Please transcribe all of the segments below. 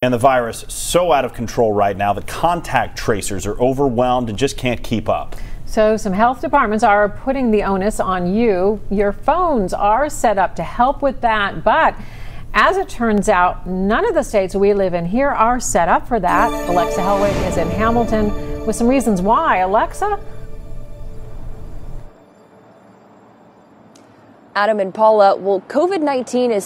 And the virus so out of control right now that contact tracers are overwhelmed and just can't keep up. So some health departments are putting the onus on you. Your phones are set up to help with that, but as it turns out, none of the states we live in here are set up for that. Alexa Helwig is in Hamilton with some reasons why. Alexa? Adam and Paula, well, COVID-19 is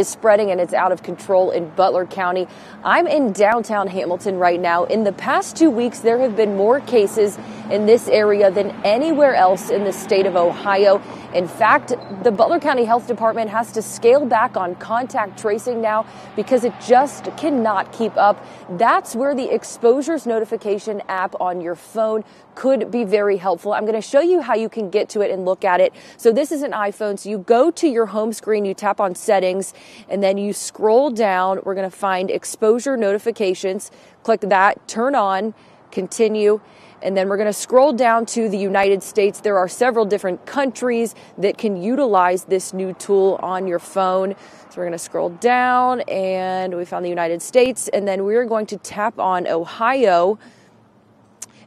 spreading and it's out of control in Butler County. I'm in downtown Hamilton right now. In the past 2 weeks, there have been more cases in this area than anywhere else in the state of Ohio. In fact, the Butler County Health Department has to scale back on contact tracing now because it just cannot keep up. That's where the exposures notification app on your phone could be very helpful. I'm going to show you how you can get to it and look at it. So this is an iPhone. So you go to your home screen, you tap on settings, and then you scroll down. We're going to find exposure notifications. Click that, turn on, continue. And then we're going to scroll down to the United States. There are several different countries that can utilize this new tool on your phone. So we're going to scroll down and we found the United States. And then we're going to tap on Ohio.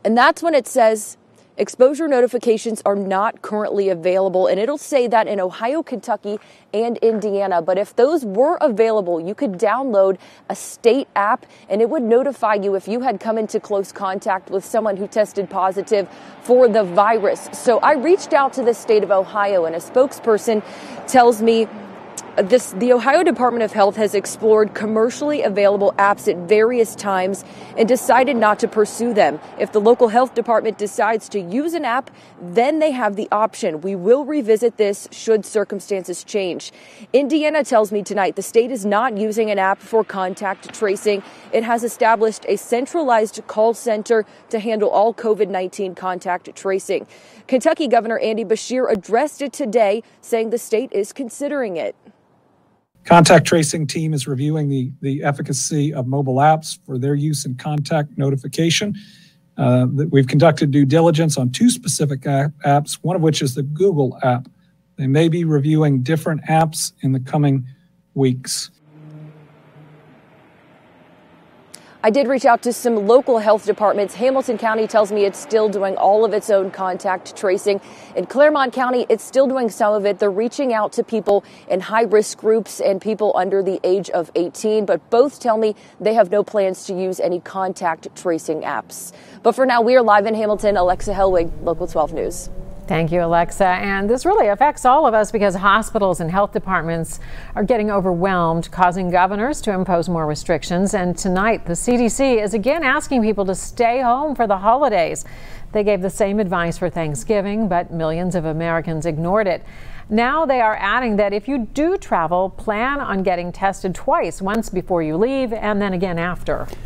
And that's when it says exposure notifications are not currently available. And it'll say that in Ohio, Kentucky, and Indiana. But if those were available, you could download a state app and it would notify you if you had come into close contact with someone who tested positive for the virus. So I reached out to the state of Ohio and a spokesperson tells me the Ohio Department of Health has explored commercially available apps at various times and decided not to pursue them. If the local health department decides to use an app, then they have the option. We will revisit this should circumstances change. Indiana tells me tonight the state is not using an app for contact tracing. It has established a centralized call center to handle all COVID-19 contact tracing. Kentucky Governor Andy Beshear addressed it today, saying the state is considering it. Contact tracing team is reviewing the efficacy of mobile apps for their use in contact notification. We've conducted due diligence on two specific apps, one of which is the Google app. They may be reviewing different apps in the coming weeks. I did reach out to some local health departments. Hamilton County tells me it's still doing all of its own contact tracing. In Claremont County, it's still doing some of it. They're reaching out to people in high-risk groups and people under the age of 18, but both tell me they have no plans to use any contact tracing apps. But for now, we are live in Hamilton. Alexa Helwig, Local 12 News. Thank you, Alexa. And this really affects all of us because hospitals and health departments are getting overwhelmed, causing governors to impose more restrictions. And tonight, the CDC is again asking people to stay home for the holidays. They gave the same advice for Thanksgiving, but millions of Americans ignored it. Now they are adding that if you do travel, plan on getting tested twice, once before you leave and then again after.